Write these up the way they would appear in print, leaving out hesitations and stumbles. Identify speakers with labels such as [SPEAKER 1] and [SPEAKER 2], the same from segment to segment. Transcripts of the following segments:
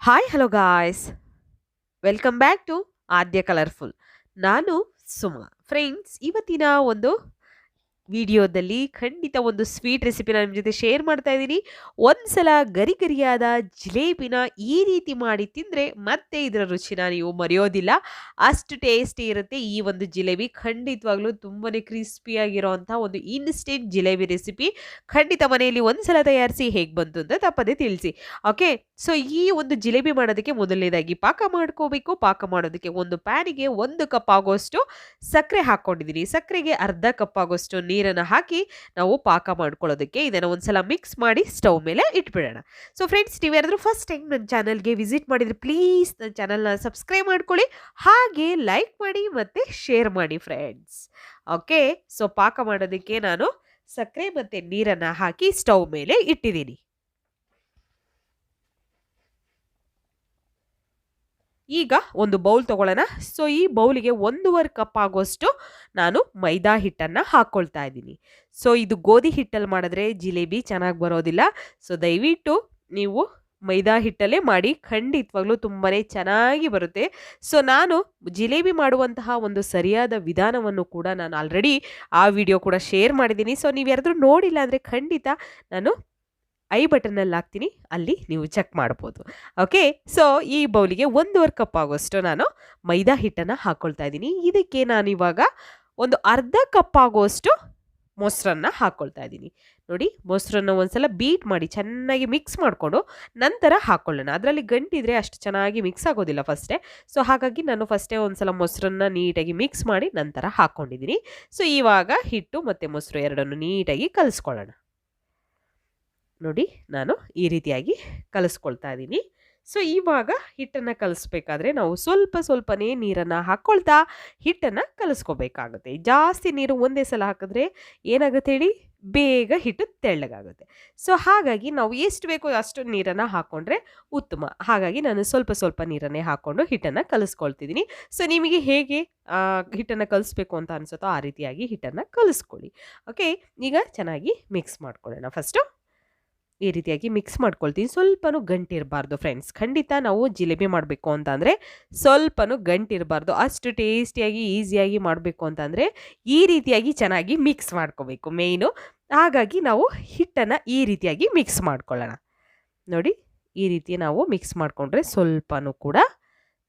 [SPEAKER 1] Hi hello guys, welcome back to Adya colourful. ನಾನು Suma. Friends, ಇವತ್ತಿನ ಒಂದು ವಿಡಿಯೋದಲ್ಲಿ ಖಂಡಿತ ಒಂದು ಸ್ವೀಟ್ ರೆಸಿಪಿನ ನಿಮ್ಮ ಜೊತೆ ಶೇರ್ ಮಾಡ್ತಾ ಇದ್ದೀನಿ. ಒಂದ್ಸಲ ಗರಿ ಗರಿಯಾದ ಜಿಲೇಬಿನ ಈ ರೀತಿ ಮಾಡಿ ತಿಂದರೆ ಮತ್ತೆ ಇದರ ರುಚಿನ ನೀವು ಮರೆಯೋದಿಲ್ಲ. ಅಷ್ಟು ಟೇಸ್ಟಿ ಇರುತ್ತೆ ಈ ಒಂದು ಜಿಲೇಬಿ. ಖಂಡಿತವಾಗ್ಲೂ ತುಂಬಾ ಕ್ರಿಸ್ಪಿಯಾಗಿರೋವಂಥ ಒಂದು ಇನ್ಸ್ಟೆಂಟ್ ಜಿಲೇಬಿ ರೆಸಿಪಿ. ಖಂಡಿತ ಮನೆಯಲ್ಲಿ ಒಂದ್ಸಲ ತಯಾರಿಸಿ ಹೇಗೆ ಬಂತು ಅಂತ ತಪ್ಪದೇ ತಿಳಿಸಿ. ಓಕೆ, ಸೊ ಈ ಒಂದು ಜಿಲೇಬಿ ಮಾಡೋದಕ್ಕೆ ಮೊದಲನೇದಾಗಿ ಪಾಕ ಮಾಡ್ಕೋಬೇಕು. ಪಾಕ ಮಾಡೋದಕ್ಕೆ ಒಂದು ಪ್ಯಾನಿಗೆ 1 ಕಪ್ ಆಗೋಷ್ಟು ಸಕ್ಕರೆ ಹಾಕ್ಕೊಂಡಿದ್ದೀನಿ. ಸಕ್ಕರೆಗೆ ಅರ್ಧ ಕಪ್ ಆಗೋಷ್ಟು ನೀರನ್ನು ಹಾಕಿ ನಾವು ಪಾಕ ಮಾಡ್ಕೊಳ್ಳೋದಕ್ಕೆ ಇದನ್ನು ಒಂದ್ಸಲ ಮಿಕ್ಸ್ ಮಾಡಿ ಸ್ಟವ್ ಮೇಲೆ ಇಟ್ಬಿಡೋಣ. ಸೊ ಫ್ರೆಂಡ್ಸ್, ನೀವು ಯಾರಾದರೂ ಫಸ್ಟ್ ಟೈಮ್ ನನ್ನ ಚಾನಲ್ಗೆ ವಿಸಿಟ್ ಮಾಡಿದರೆ ಪ್ಲೀಸ್ ನನ್ನ ಚಾನಲ್ನ ಸಬ್ಸ್ಕ್ರೈಬ್ ಮಾಡ್ಕೊಳ್ಳಿ, ಹಾಗೆ ಲೈಕ್ ಮಾಡಿ ಮತ್ತು ಶೇರ್ ಮಾಡಿ ಫ್ರೆಂಡ್ಸ್. ಓಕೆ, ಸೊ ಪಾಕ ಮಾಡೋದಕ್ಕೆ ನಾನು ಸಕ್ಕರೆ ಮತ್ತು ನೀರನ್ನು ಹಾಕಿ ಸ್ಟವ್ ಮೇಲೆ ಇಟ್ಟಿದ್ದೀನಿ. ಈಗ ಒಂದು ಬೌಲ್ ತಗೊಳ್ಳೋಣ. ಸೊ ಈ ಬೌಲಿಗೆ 1.5 ಕಪ್ ಆಗೋಷ್ಟು ನಾನು ಮೈದಾ ಹಿಟ್ಟನ್ನು ಹಾಕ್ಕೊಳ್ತಾ ಇದ್ದೀನಿ. ಸೊ ಇದು ಗೋಧಿ ಹಿಟ್ಟಲ್ಲಿ ಮಾಡಿದ್ರೆ ಜಿಲೇಬಿ ಚೆನ್ನಾಗಿ ಬರೋದಿಲ್ಲ. ಸೊ ದಯವಿಟ್ಟು ನೀವು ಮೈದಾ ಹಿಟ್ಟಲ್ಲೇ ಮಾಡಿ, ಖಂಡಿತವಾಗ್ಲೂ ತುಂಬಾ ಚೆನ್ನಾಗಿ ಬರುತ್ತೆ. ಸೊ ನಾನು ಜಿಲೇಬಿ ಮಾಡುವಂತಹ ಒಂದು ಸರಿಯಾದ ವಿಧಾನವನ್ನು ಕೂಡ ನಾನು ಆಲ್ರೆಡಿ ಆ ವಿಡಿಯೋ ಕೂಡ ಶೇರ್ ಮಾಡಿದ್ದೀನಿ. ಸೊ ನೀವು ಯಾರಾದರೂ ನೋಡಿಲ್ಲ ಅಂದರೆ ಖಂಡಿತ ನಾನು ಐ ಬಟನ್ನಲ್ಲಿ ಹಾಕ್ತೀನಿ, ಅಲ್ಲಿ ನೀವು ಚೆಕ್ ಮಾಡ್ಬೋದು. ಓಕೆ, ಸೊ ಈ ಬೌಲಿಗೆ 1.5 ಕಪ್ ಆಗೋಷ್ಟು ನಾನು ಮೈದಾ ಹಿಟ್ಟನ್ನು ಹಾಕ್ಕೊಳ್ತಾ ಇದ್ದೀನಿ. ಇದಕ್ಕೆ ನಾನಿವಾಗ ಒಂದು ಅರ್ಧ ಕಪ್ ಆಗೋಷ್ಟು ಮೊಸರನ್ನು ಹಾಕ್ಕೊಳ್ತಾ ಇದ್ದೀನಿ. ನೋಡಿ, ಮೊಸರನ್ನು ಒಂದ್ಸಲ ಬೀಟ್ ಮಾಡಿ ಚೆನ್ನಾಗಿ ಮಿಕ್ಸ್ ಮಾಡಿಕೊಂಡು ನಂತರ ಹಾಕ್ಕೊಳ್ಳೋಣ. ಅದರಲ್ಲಿ ಗಂಟಿದ್ರೆ ಅಷ್ಟು ಚೆನ್ನಾಗಿ ಮಿಕ್ಸ್ ಆಗೋದಿಲ್ಲ ಫಸ್ಟೇ. ಸೊ ಹಾಗಾಗಿ ನಾನು ಫಸ್ಟೇ ಒಂದ್ಸಲ ಮೊಸರನ್ನು ನೀಟಾಗಿ ಮಿಕ್ಸ್ ಮಾಡಿ ನಂತರ ಹಾಕ್ಕೊಂಡಿದ್ದೀನಿ. ಸೊ ಇವಾಗ ಹಿಟ್ಟು ಮತ್ತು ಮೊಸರು ಎರಡನ್ನು ನೀಟಾಗಿ ಕಲಿಸ್ಕೊಳ್ಳೋಣ. ನೋಡಿ, ನಾನು ಈ ರೀತಿಯಾಗಿ ಕಲಿಸ್ಕೊಳ್ತಾ ಇದ್ದೀನಿ. ಸೊ ಇವಾಗ ಹಿಟ್ಟನ್ನು ಕಲಿಸ್ಬೇಕಾದ್ರೆ ನಾವು ಸ್ವಲ್ಪನೇ ನೀರನ್ನು ಹಾಕ್ಕೊಳ್ತಾ ಹಿಟ್ಟನ್ನು ಕಲಿಸ್ಕೋಬೇಕಾಗುತ್ತೆ. ಜಾಸ್ತಿ ನೀರು ಒಂದೇ ಸಲ ಹಾಕಿದ್ರೆ ಏನಾಗುತ್ತೆ ಹೇಳಿ, ಬೇಗ ಹಿಟ್ಟು ತೆಳ್ಳಗಾಗುತ್ತೆ. ಸೊ ಹಾಗಾಗಿ ನಾವು ಎಷ್ಟು ಬೇಕೋ ಅಷ್ಟು ನೀರನ್ನು ಹಾಕ್ಕೊಂಡ್ರೆ ಉತ್ತಮ. ಹಾಗಾಗಿ ನಾನು ಸ್ವಲ್ಪ ನೀರನ್ನೇ ಹಾಕ್ಕೊಂಡು ಹಿಟ್ಟನ್ನು ಕಲಿಸ್ಕೊಳ್ತಿದ್ದೀನಿ. ಸೊ ನಿಮಗೆ ಹೇಗೆ ಹಿಟ್ಟನ್ನು ಕಲಿಸ್ಬೇಕು ಅಂತ ಅನಿಸುತ್ತೋ ಆ ರೀತಿಯಾಗಿ ಹಿಟ್ಟನ್ನು ಕಲಿಸ್ಕೊಳ್ಳಿ. ಓಕೆ, ಈಗ ಚೆನ್ನಾಗಿ ಮಿಕ್ಸ್ ಮಾಡ್ಕೊಳ್ಳೋಣ. ಫಸ್ಟು ಈ ರೀತಿಯಾಗಿ ಮಿಕ್ಸ್ ಮಾಡ್ಕೊಳ್ತೀನಿ. ಸ್ವಲ್ಪನೂ ಗಂಟಿರಬಾರ್ದು ಫ್ರೆಂಡ್ಸ್. ಖಂಡಿತ ನಾವು ಜಿಲೇಬಿ ಮಾಡಬೇಕು ಅಂತಂದರೆ ಸ್ವಲ್ಪನೂ ಗಂಟಿರಬಾರ್ದು. ಅಷ್ಟು ಟೇಸ್ಟಿಯಾಗಿ ಈಸಿಯಾಗಿ ಮಾಡಬೇಕು ಅಂತಂದರೆ ಈ ರೀತಿಯಾಗಿ ಚೆನ್ನಾಗಿ ಮಿಕ್ಸ್ ಮಾಡ್ಕೋಬೇಕು ಮೇಯ್ನು. ಹಾಗಾಗಿ ನಾವು ಹಿಟ್ಟನ್ನು ಈ ರೀತಿಯಾಗಿ ಮಿಕ್ಸ್ ಮಾಡ್ಕೊಳ್ಳೋಣ. ನೋಡಿ, ಈ ರೀತಿ ನಾವು ಮಿಕ್ಸ್ ಮಾಡಿಕೊಂಡ್ರೆ ಸ್ವಲ್ಪನೂ ಕೂಡ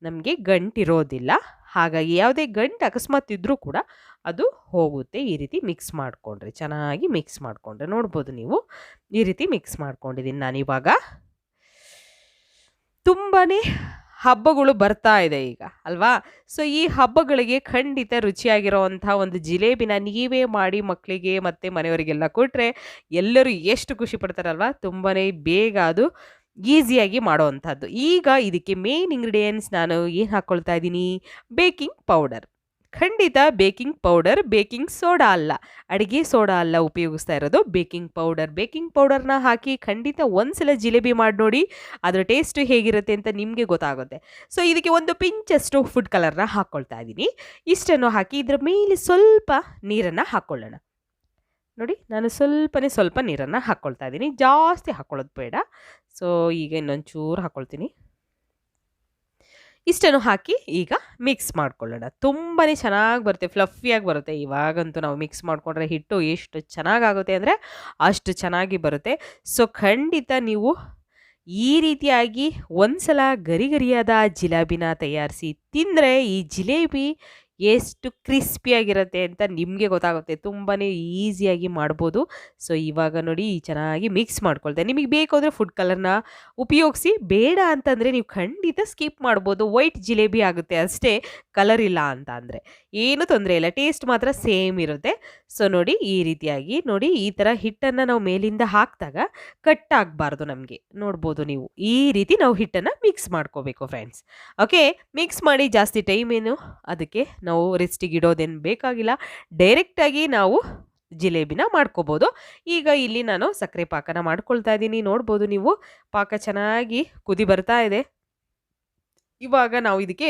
[SPEAKER 1] ನಮಗೆ ಗಂಟಿರೋದಿಲ್ಲ. ಹಾಗಾಗಿ ಯಾವುದೇ ಗಂಟು ಅಕಸ್ಮಾತ್ ಇದ್ದರೂ ಕೂಡ ಅದು ಹೋಗುತ್ತೆ. ಈ ರೀತಿ ಮಿಕ್ಸ್ ಮಾಡಿಕೊಂಡ್ರೆ, ಚೆನ್ನಾಗಿ ಮಿಕ್ಸ್ ಮಾಡಿಕೊಂಡ್ರೆ ನೋಡ್ಬೋದು ನೀವು. ಈ ರೀತಿ ಮಿಕ್ಸ್ ಮಾಡ್ಕೊಂಡಿದ್ದೀನಿ ನಾನಿವಾಗ. ತುಂಬಾ ಹಬ್ಬಗಳು ಬರ್ತಾ ಇದೆ ಈಗ ಅಲ್ವಾ? ಸೊ ಈ ಹಬ್ಬಗಳಿಗೆ ಖಂಡಿತ ರುಚಿಯಾಗಿರೋವಂಥ ಒಂದು ಜಿಲೇಬಿನ ನೀವೇ ಮಾಡಿ ಮಕ್ಕಳಿಗೆ ಮತ್ತು ಮನೆಯವರಿಗೆಲ್ಲ ಕೊಟ್ಟರೆ ಎಲ್ಲರೂ ಎಷ್ಟು ಖುಷಿ ಪಡ್ತಾರಲ್ವ. ತುಂಬಾ ಬೇಗ ಅದು ಈಸಿಯಾಗಿ ಮಾಡೋವಂಥದ್ದು. ಈಗ ಇದಕ್ಕೆ ಮೇನ್ ಇಂಗ್ರೀಡಿಯೆಂಟ್ಸ್ ನಾನು ಏನು ಹಾಕ್ಕೊಳ್ತಾ ಇದ್ದೀನಿ, ಬೇಕಿಂಗ್ ಪೌಡರ್. ಖಂಡಿತ ಬೇಕಿಂಗ್ ಪೌಡರ್, ಬೇಕಿಂಗ್ ಸೋಡಾ ಅಲ್ಲ, ಅಡುಗೆ ಸೋಡಾ ಅಲ್ಲ ಉಪಯೋಗಿಸ್ತಾ ಇರೋದು, ಬೇಕಿಂಗ್ ಪೌಡರ್. ಬೇಕಿಂಗ್ ಪೌಡರ್ನ ಹಾಕಿ ಖಂಡಿತ ಒಂದ್ಸಲ ಜಿಲೇಬಿ ಮಾಡಿ ನೋಡಿ, ಅದರ ಟೇಸ್ಟು ಹೇಗಿರುತ್ತೆ ಅಂತ ನಿಮಗೆ ಗೊತ್ತಾಗುತ್ತೆ. ಸೊ ಇದಕ್ಕೆ ಒಂದು ಪಿಂಚಷ್ಟು ಫುಡ್ ಕಲರ್ನ ಹಾಕ್ಕೊಳ್ತಾ ಇದ್ದೀನಿ. ಇಷ್ಟನ್ನು ಹಾಕಿ ಇದರ ಮೇಲೆ ಸ್ವಲ್ಪ ನೀರನ್ನು ಹಾಕ್ಕೊಳ್ಳೋಣ. ನೋಡಿ, ನಾನು ಸ್ವಲ್ಪ ನೀರನ್ನು ಹಾಕ್ಕೊಳ್ತಾ ಇದ್ದೀನಿ, ಜಾಸ್ತಿ ಹಾಕ್ಕೊಳ್ಳೋದು ಬೇಡ. ಸೊ ಈಗ ಇನ್ನೊಂಚೂರು ಹಾಕ್ಕೊಳ್ತೀನಿ. ಇಷ್ಟನ್ನು ಹಾಕಿ ಈಗ ಮಿಕ್ಸ್ ಮಾಡ್ಕೊಳ್ಳೋಣ. ತುಂಬಾ ಚೆನ್ನಾಗಿ ಬರುತ್ತೆ, ಫ್ಲಫಿಯಾಗಿ ಬರುತ್ತೆ. ಇವಾಗಂತೂ ನಾವು ಮಿಕ್ಸ್ ಮಾಡಿಕೊಂಡ್ರೆ ಹಿಟ್ಟು ಎಷ್ಟು ಚೆನ್ನಾಗಾಗುತ್ತೆ ಅಂದರೆ ಅಷ್ಟು ಚೆನ್ನಾಗಿ ಬರುತ್ತೆ. ಸೊ ಖಂಡಿತ ನೀವು ಈ ರೀತಿಯಾಗಿ ಒಂದ್ಸಲ ಗರಿಯಾದ ಜಿಲೇಬಿನ ತಯಾರಿಸಿ ತಿಂದರೆ ಈ ಜಿಲೇಬಿ ಎಷ್ಟು ಕ್ರಿಸ್ಪಿಯಾಗಿರುತ್ತೆ ಅಂತ ನಿಮಗೆ ಗೊತ್ತಾಗುತ್ತೆ. ತುಂಬಾ ಈಸಿಯಾಗಿ ಮಾಡ್ಬೋದು. ಸೊ ಇವಾಗ ನೋಡಿ, ಚೆನ್ನಾಗಿ ಮಿಕ್ಸ್ ಮಾಡ್ಕೊಳ್ತೆ. ನಿಮಗೆ ಬೇಕು ಅಂದರೆ ಫುಡ್ ಕಲರ್ನ ಉಪಯೋಗಿಸಿ, ಬೇಡ ಅಂತಂದರೆ ನೀವು ಖಂಡಿತ ಸ್ಕಿಪ್ ಮಾಡ್ಬೋದು. ವೈಟ್ ಜಿಲೇಬಿ ಆಗುತ್ತೆ ಅಷ್ಟೇ, ಕಲರ್ ಇಲ್ಲ ಅಂತ ಅಂದರೆ ಏನೂ ತೊಂದರೆ ಇಲ್ಲ, ಟೇಸ್ಟ್ ಮಾತ್ರ ಸೇಮ್ ಇರುತ್ತೆ. ಸೊ ನೋಡಿ, ಈ ರೀತಿಯಾಗಿ ನೋಡಿ, ಈ ಥರ ಹಿಟ್ಟನ್ನು ನಾವು ಮೇಲಿಂದ ಹಾಕಿದಾಗ ಕಟ್ ಆಗಬಾರ್ದು ನಮಗೆ. ನೋಡ್ಬೋದು ನೀವು, ಈ ರೀತಿ ನಾವು ಹಿಟ್ಟನ್ನು ಮಿಕ್ಸ್ ಮಾಡ್ಕೋಬೇಕು ಫ್ರೆಂಡ್ಸ್. ಓಕೆ, ಮಿಕ್ಸ್ ಮಾಡಿ ಜಾಸ್ತಿ ಟೈಮ್ ಏನು ಅದಕ್ಕೆ ನಾವು ರೆಸ್ಟಿಗೆ ಇಡೋದೇನು ಬೇಕಾಗಿಲ್ಲ. ಡೈರೆಕ್ಟಾಗಿ ನಾವು ಜಿಲೇಬಿನ ಮಾಡ್ಕೋಬೋದು. ಈಗ ಇಲ್ಲಿ ನಾನು ಸಕ್ಕರೆ ಪಾಕನ ಮಾಡ್ಕೊಳ್ತಾ ಇದ್ದೀನಿ. ನೋಡ್ಬೋದು ನೀವು, ಪಾಕ ಚೆನ್ನಾಗಿ ಕುದಿ ಬರ್ತಾ ಇದೆ. ಇವಾಗ ನಾವು ಇದಕ್ಕೆ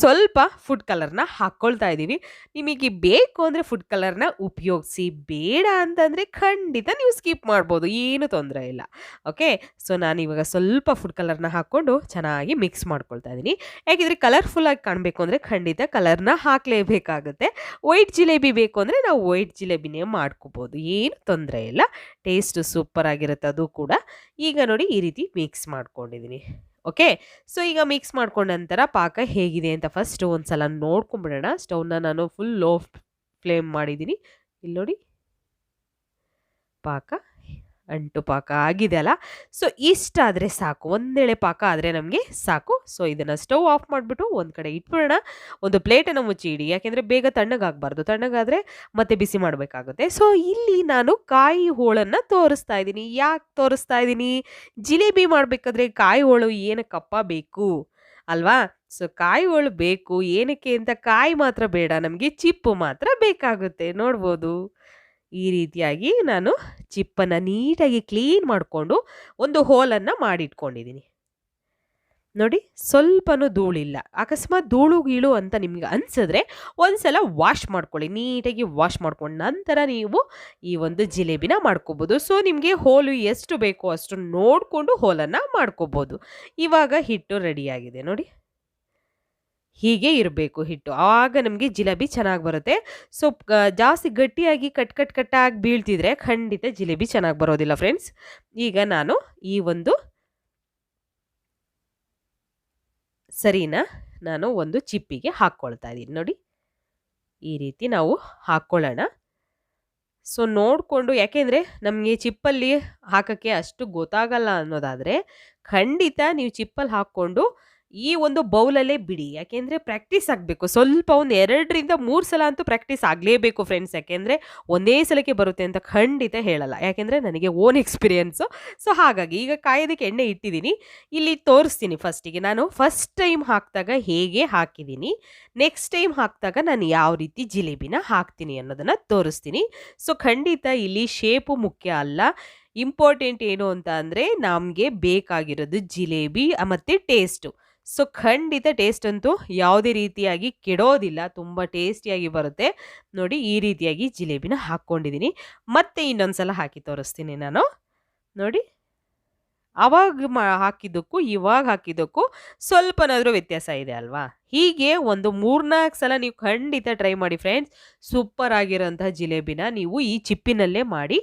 [SPEAKER 1] ಸ್ವಲ್ಪ ಫುಡ್ ಕಲರ್‌ನ ಹಾಕ್ಕೊಳ್ತಾ ಇದ್ದೀವಿ. ನಿಮಗೆ ಬೇಕು ಅಂದರೆ ಫುಡ್ ಕಲರ್‌ನ ಉಪಯೋಗಿಸಿ, ಬೇಡ ಅಂತಂದರೆ ಖಂಡಿತ ನೀವು ಸ್ಕಿಪ್ ಮಾಡ್ಬೋದು. ಏನು ತೊಂದರೆ ಇಲ್ಲ. ಓಕೆ. ಸೊ ನಾನಿವಾಗ ಸ್ವಲ್ಪ ಫುಡ್ ಕಲರ್‌ನ ಹಾಕ್ಕೊಂಡು ಚೆನ್ನಾಗಿ ಮಿಕ್ಸ್ ಮಾಡ್ಕೊಳ್ತಾ ಇದ್ದೀನಿ. ಯಾಕೆಂದರೆ ಕಲರ್‌ಫುಲ್ಲಾಗಿ ಕಾಣಬೇಕು ಅಂದರೆ ಖಂಡಿತ ಕಲರ್‌ನ ಹಾಕಲೇಬೇಕಾಗುತ್ತೆ. ವೈಟ್ ಜಿಲೇಬಿ ಬೇಕು ಅಂದರೆ ನಾವು ವೈಟ್ ಜಿಲೇಬಿನೇ ಮಾಡ್ಕೋಬೋದು. ಏನು ತೊಂದರೆ ಇಲ್ಲ. ಟೇಸ್ಟು ಸೂಪರ್ ಆಗಿರುತ್ತೆ ಅದು ಕೂಡ. ಈಗ ನೋಡಿ ಈ ರೀತಿ ಮಿಕ್ಸ್ ಮಾಡ್ಕೊಂಡಿದ್ದೀನಿ. ಓಕೆ. ಸೊ ಈಗ ಮಿಕ್ಸ್ ಮಾಡ್ಕೊಂಡ ನಂತರ ಪಾಕ ಹೇಗಿದೆ ಅಂತ ಫಸ್ಟ್ ಒಂದ್ಸಲ ನೋಡ್ಕೊಂಬಿಡೋಣ. ಸ್ಟವ್‌ನ ನಾನು ಫುಲ್ ಲೋ ಫ್ಲೇಮ್ ಮಾಡಿದ್ದೀನಿ. ಇಲ್ಲಿ ನೋಡಿ ಪಾಕ ಅಂಟು ಪಾಕ ಆಗಿದೆ ಅಲ್ಲ. ಸೊ ಇಷ್ಟಾದರೆ ಸಾಕು. ಒಂದೆಳೆ ಪಾಕ ಆದರೆ ನಮಗೆ ಸಾಕು. ಸೊ ಇದನ್ನು ಸ್ಟವ್ ಆಫ್ ಮಾಡಿಬಿಟ್ಟು ಒಂದು ಕಡೆ ಇಟ್ಬಿಡೋಣ. ಒಂದು ಪ್ಲೇಟನ್ನು ಮುಚ್ಚಿ ಇಡಿ. ಯಾಕೆಂದರೆ ಬೇಗ ತಣ್ಣಗಾಗಬಾರ್ದು. ತಣ್ಣಗಾದರೆ ಮತ್ತೆ ಬಿಸಿ ಮಾಡಬೇಕಾಗುತ್ತೆ. ಸೊ ಇಲ್ಲಿ ನಾನು ಕಾಯಿ ಹೋಳನ್ನು ತೋರಿಸ್ತಾ ಇದ್ದೀನಿ. ಯಾಕೆ ತೋರಿಸ್ತಾ ಇದ್ದೀನಿ? ಜಿಲೇಬಿ ಮಾಡಬೇಕಾದ್ರೆ ಕಾಯಿ ಹೋಳು ಏನಕ್ಕಪ್ಪ ಬೇಕು ಅಲ್ವಾ? ಸೊ ಕಾಯಿ ಹೋಳು ಬೇಕು. ಏನಕ್ಕೆ ಅಂತ ಕಾಯಿ ಮಾತ್ರ ಬೇಡ, ನಮಗೆ ಚಿಪ್ಪು ಮಾತ್ರ ಬೇಕಾಗುತ್ತೆ. ನೋಡ್ಬೋದು. ಈ ರೀತಿಯಾಗಿ ನಾನು ಚಿಪ್ಪನ್ನು ನೀಟಾಗಿ ಕ್ಲೀನ್ ಮಾಡಿಕೊಂಡು ಒಂದು ಹೋಲನ್ನು ಮಾಡಿಟ್ಕೊಂಡಿದ್ದೀನಿ. ನೋಡಿ ಸ್ವಲ್ಪನೂ ಧೂಳಿಲ್ಲ. ಅಕಸ್ಮಾತ್ ಧೂಳು ಗೀಳು ಅಂತ ನಿಮ್ಗೆ ಅನಿಸಿದ್ರೆ ಒಂದ್ಸಲ ವಾಶ್ ಮಾಡ್ಕೊಳ್ಳಿ. ನೀಟಾಗಿ ವಾಶ್ ಮಾಡ್ಕೊಂಡು ನಂತರ ನೀವು ಈ ಒಂದು ಜಿಲೇಬಿನ ಮಾಡ್ಕೋಬೋದು. ಸೊ ನಿಮಗೆ ಹೋಲು ಎಷ್ಟು ಬೇಕೋ ಅಷ್ಟು ನೋಡಿಕೊಂಡು ಹೋಲನ್ನು ಮಾಡ್ಕೋಬೋದು. ಇವಾಗ ಹಿಟ್ಟು ರೆಡಿಯಾಗಿದೆ ನೋಡಿ. ಹೀಗೆ ಇರಬೇಕು ಹಿಟ್ಟು. ಆಗ ನಮಗೆ ಜಿಲೇಬಿ ಚೆನ್ನಾಗಿ ಬರುತ್ತೆ. ಸೊ ಜಾಸ್ತಿ ಗಟ್ಟಿಯಾಗಿ ಕಟ್ಟಾಗಿ ಬೀಳ್ತಿದ್ರೆ ಖಂಡಿತ ಜಿಲೇಬಿ ಚೆನ್ನಾಗಿ ಬರೋದಿಲ್ಲ ಫ್ರೆಂಡ್ಸ್. ಈಗ ನಾನು ಈ ಒಂದು ಸರಿನಾ ನಾನು ಒಂದು ಚಿಪ್ಪಿಗೆ ಹಾಕ್ಕೊಳ್ತಾ ಇದ್ದೀನಿ ನೋಡಿ. ಈ ರೀತಿ ನಾವು ಹಾಕ್ಕೊಳ್ಳೋಣ. ಸೊ ನೋಡಿಕೊಂಡು, ಯಾಕೆಂದರೆ ನಮಗೆ ಚಿಪ್ಪಲ್ಲಿ ಹಾಕೋಕ್ಕೆ ಅಷ್ಟು ಗೊತ್ತಾಗಲ್ಲ ಅನ್ನೋದಾದರೆ ಖಂಡಿತ ನೀವು ಚಿಪ್ಪಲ್ಲಿ ಹಾಕ್ಕೊಂಡು ಈ ಒಂದು ಬೌಲಲ್ಲೇ ಬಿಡಿ. ಯಾಕೆಂದರೆ ಪ್ರಾಕ್ಟೀಸ್ ಆಗಬೇಕು. ಸ್ವಲ್ಪ ಒಂದು 2-3 ಸಲ ಅಂತೂ ಪ್ರಾಕ್ಟೀಸ್ ಆಗಲೇಬೇಕು ಫ್ರೆಂಡ್ಸ್. ಯಾಕೆಂದರೆ ಒಂದೇ ಸಲಕ್ಕೆ ಬರುತ್ತೆ ಅಂತ ಖಂಡಿತ ಹೇಳಲ್ಲ. ಯಾಕೆಂದರೆ ನನಗೆ ಓನ್ ಎಕ್ಸ್ಪೀರಿಯೆನ್ಸು. ಸೊ ಹಾಗಾಗಿ ಈಗ ಕಾಯೋದಕ್ಕೆ ಎಣ್ಣೆ ಇಟ್ಟಿದ್ದೀನಿ. ಇಲ್ಲಿ ತೋರಿಸ್ತೀನಿ ಫಸ್ಟಿಗೆ. ನಾನು ಫಸ್ಟ್ ಟೈಮ್ ಹಾಕಿದಾಗ ಹೇಗೆ ಹಾಕಿದ್ದೀನಿ, ನೆಕ್ಸ್ಟ್ ಟೈಮ್ ಹಾಕಿದಾಗ ನಾನು ಯಾವ ರೀತಿ ಜಿಲೇಬಿನ ಹಾಕ್ತೀನಿ ಅನ್ನೋದನ್ನು ತೋರಿಸ್ತೀನಿ. ಸೊ ಖಂಡಿತ ಇಲ್ಲಿ ಶೇಪು ಮುಖ್ಯ ಅಲ್ಲ. ಇಂಪಾರ್ಟೆಂಟ್ ಏನು ಅಂತ ಅಂದರೆ ನಮಗೆ ಬೇಕಾಗಿರೋದು ಜಿಲೇಬಿ ಮತ್ತು ಟೇಸ್ಟು. ಸೊ ಖಂಡಿತ ಟೇಸ್ಟ್ ಅಂತೂ ಯಾವುದೇ ರೀತಿಯಾಗಿ ಕೆಡೋದಿಲ್ಲ. ತುಂಬ ಟೇಸ್ಟಿಯಾಗಿ ಬರುತ್ತೆ. ನೋಡಿ ಈ ರೀತಿಯಾಗಿ ಜಿಲೇಬಿನ ಹಾಕ್ಕೊಂಡಿದ್ದೀನಿ. ಮತ್ತೆ ಇನ್ನೊಂದು ಸಲ ಹಾಕಿ ತೋರಿಸ್ತೀನಿ ನಾನು. ನೋಡಿ ಆವಾಗ ಹಾಕಿದ್ದಕ್ಕೂ ಇವಾಗ ಹಾಕಿದ್ದಕ್ಕೂ ಸ್ವಲ್ಪನಾದರೂ ವ್ಯತ್ಯಾಸ ಇದೆ ಅಲ್ವಾ? ಹೀಗೆ ಒಂದು 3-4 ಸಲ ನೀವು ಖಂಡಿತ ಟ್ರೈ ಮಾಡಿ ಫ್ರೆಂಡ್ಸ್. ಸೂಪರ್ ಆಗಿರೋಂಥ ಜಿಲೇಬಿನ ನೀವು ಈ ಚಿಪ್ಪಿನಲ್ಲೇ ಮಾಡಿ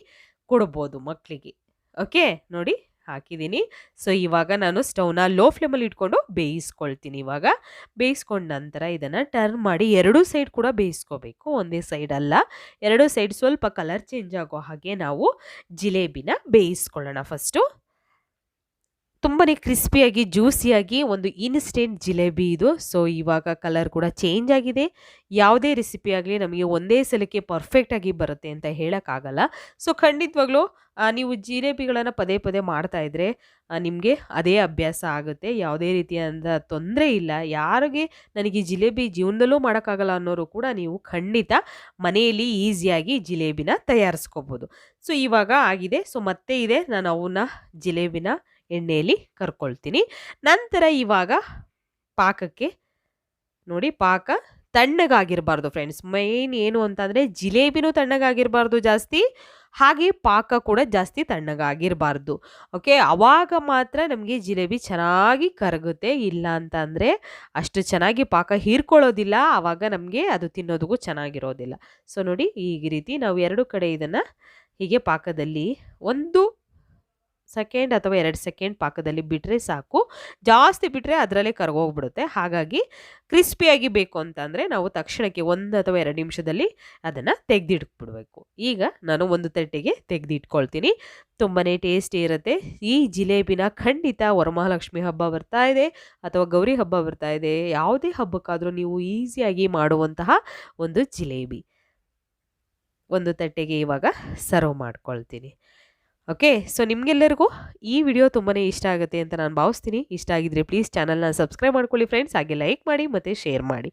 [SPEAKER 1] ಕೊಡ್ಬೋದು ಮಕ್ಕಳಿಗೆ. ಓಕೆ ನೋಡಿ ಹಾಕಿದ್ದೀನಿ. ಸೊ ಇವಾಗ ನಾನು ಸ್ಟವ್ನ ಲೋ ಫ್ಲೇಮಲ್ಲಿ ಇಟ್ಕೊಂಡು ಬೇಯಿಸ್ಕೊಳ್ತೀನಿ. ಇವಾಗ ಬೇಯಿಸ್ಕೊಂಡ ನಂತರ ಇದನ್ನು ಟರ್ನ್ ಮಾಡಿ 2 ಸೈಡ್ ಕೂಡ ಬೇಯಿಸ್ಕೋಬೇಕು. ಒಂದೇ ಸೈಡ್ ಅಲ್ಲ, 2 ಸೈಡ್ ಸ್ವಲ್ಪ ಕಲರ್ ಚೇಂಜ್ ಆಗೋ ಹಾಗೆ ನಾವು ಜಿಲೇಬಿನ ಬೇಯಿಸ್ಕೊಳ್ಳೋಣ ಫಸ್ಟು. ತುಂಬಾ ಕ್ರಿಸ್ಪಿಯಾಗಿ ಜ್ಯೂಸಿಯಾಗಿ ಒಂದು ಇನ್ಸ್ಟೆಂಟ್ ಜಿಲೇಬಿ ಇದು. ಸೊ ಇವಾಗ ಕಲರ್ ಕೂಡ ಚೇಂಜ್ ಆಗಿದೆ. ಯಾವುದೇ ರೆಸಿಪಿ ಆಗಲಿ ನಮಗೆ ಒಂದೇ ಸಲಕ್ಕೆ ಪರ್ಫೆಕ್ಟಾಗಿ ಬರುತ್ತೆ ಅಂತ ಹೇಳೋಕ್ಕಾಗಲ್ಲ. ಸೊ ಖಂಡಿತವಾಗ್ಲೂ ನೀವು ಜಿಲೇಬಿಗಳನ್ನು ಪದೇ ಪದೇ ಮಾಡ್ತಾ ಇದ್ದರೆ ನಿಮಗೆ ಅದೇ ಅಭ್ಯಾಸ ಆಗುತ್ತೆ. ಯಾವುದೇ ರೀತಿಯಾದ ತೊಂದರೆ ಇಲ್ಲ. ಯಾರಿಗೆ ನನಗೆ ಜಿಲೇಬಿ ಜೀವನದಲ್ಲೂ ಮಾಡೋಕ್ಕಾಗಲ್ಲ ಅನ್ನೋರು ಕೂಡ ನೀವು ಖಂಡಿತ ಮನೆಯಲ್ಲಿ ಈಸಿಯಾಗಿ ಜಿಲೇಬಿನ ತಯಾರಿಸ್ಕೋಬೋದು. ಸೊ ಇವಾಗ ಆಗಿದೆ. ಸೊ ಮತ್ತೆ ಇದೆ, ನಾನು ಅವನ್ನ ಜಿಲೇಬಿನ ಎಣ್ಣೆಯಲ್ಲಿ ಕರ್ಕೊಳ್ತೀನಿ. ನಂತರ ಇವಾಗ ಪಾಕಕ್ಕೆ ನೋಡಿ, ಪಾಕ ತಣ್ಣಗಾಗಿರಬಾರ್ದು ಫ್ರೆಂಡ್ಸ್. ಮೇನ್ ಏನು ಅಂತಂದರೆ ಜಿಲೇಬಿನೂ ತಣ್ಣಗಾಗಿರಬಾರ್ದು ಜಾಸ್ತಿ, ಹಾಗೆ ಪಾಕ ಕೂಡ ಜಾಸ್ತಿ ತಣ್ಣಗಾಗಿರಬಾರ್ದು. ಓಕೆ, ಆವಾಗ ಮಾತ್ರ ನಮಗೆ ಜಿಲೇಬಿ ಚೆನ್ನಾಗಿ ಕರಗುತ್ತೆ. ಇಲ್ಲ ಅಂತ ಅಂದರೆ ಅಷ್ಟು ಚೆನ್ನಾಗಿ ಪಾಕ ಹೀರ್ಕೊಳ್ಳೋದಿಲ್ಲ. ಆವಾಗ ನಮಗೆ ಅದು ತಿನ್ನೋದಕ್ಕೂ ಚೆನ್ನಾಗಿರೋದಿಲ್ಲ. ಸೊ ನೋಡಿ ಈ ರೀತಿ ನಾವು 2 ಕಡೆ ಇದನ್ನು ಹೀಗೆ ಪಾಕದಲ್ಲಿ 1 ಸೆಕೆಂಡ್ ಅಥವಾ 2 ಸೆಕೆಂಡ್ ಪಾಕದಲ್ಲಿ ಬಿಟ್ಟರೆ ಸಾಕು. ಜಾಸ್ತಿ ಬಿಟ್ಟರೆ ಅದರಲ್ಲೇ ಕರಗೋಗ್ಬಿಡುತ್ತೆ. ಹಾಗಾಗಿ ಕ್ರಿಸ್ಪಿಯಾಗಿ ಬೇಕು ಅಂತಂದರೆ ನಾವು ತಕ್ಷಣಕ್ಕೆ 1 ಅಥವಾ 2 ನಿಮಿಷದಲ್ಲಿ ಅದನ್ನು ತೆಗೆದಿಟ್ಬಿಡ್ಬೇಕು. ಈಗ ನಾನು ಒಂದು ತಟ್ಟೆಗೆ ತೆಗೆದಿಟ್ಕೊಳ್ತೀನಿ. ತುಂಬಾ ಟೇಸ್ಟಿ ಇರುತ್ತೆ ಈ ಜಿಲೇಬಿನ. ಖಂಡಿತ ವರಮಹಾಲಕ್ಷ್ಮಿ ಹಬ್ಬ ಬರ್ತಾ ಇದೆ ಅಥವಾ ಗೌರಿ ಹಬ್ಬ ಬರ್ತಾ ಇದೆ, ಯಾವುದೇ ಹಬ್ಬಕ್ಕಾದರೂ ನೀವು ಈಸಿಯಾಗಿ ಮಾಡುವಂತಹ ಒಂದು ಜಿಲೇಬಿ. ಒಂದು ತಟ್ಟೆಗೆ ಇವಾಗ ಸರ್ವ್ ಮಾಡ್ಕೊಳ್ತೀನಿ. ಓಕೆ, ಸೊ ನಿಮಗೆಲ್ಲರಿಗೂ ಈ ವಿಡಿಯೋ ತುಂಬಾ ಇಷ್ಟ ಆಗುತ್ತೆ ಅಂತ ನಾನು ಭಾವಿಸ್ತೀನಿ. ಇಷ್ಟ ಆಗಿದ್ರೆ ಪ್ಲೀಸ್ ಚಾನಲ್ನ ಸಬ್ಸ್ಕ್ರೈಬ್ ಮಾಡ್ಕೊಳ್ಳಿ ಫ್ರೆಂಡ್ಸ್. ಹಾಗೆ ಲೈಕ್ ಮಾಡಿ ಮತ್ತು ಶೇರ್ ಮಾಡಿ.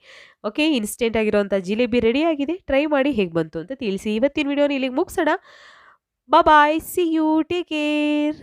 [SPEAKER 1] ಓಕೆ, ಇನ್ಸ್ಟೆಂಟ್ ಆಗಿರೋಂಥ ಜಿಲೇಬಿ ರೆಡಿ ಆಗಿದೆ. ಟ್ರೈ ಮಾಡಿ ಹೇಗೆ ಬಂತು ಅಂತ ತಿಳಿಸಿ. ಇವತ್ತಿನ ವಿಡಿಯೋನ ಇಲ್ಲಿಗೆ ಮುಗಿಸೋಣ. ಬಾಯ್, ಸಿ ಯು, ಟೇಕ್ ಕೇರ್.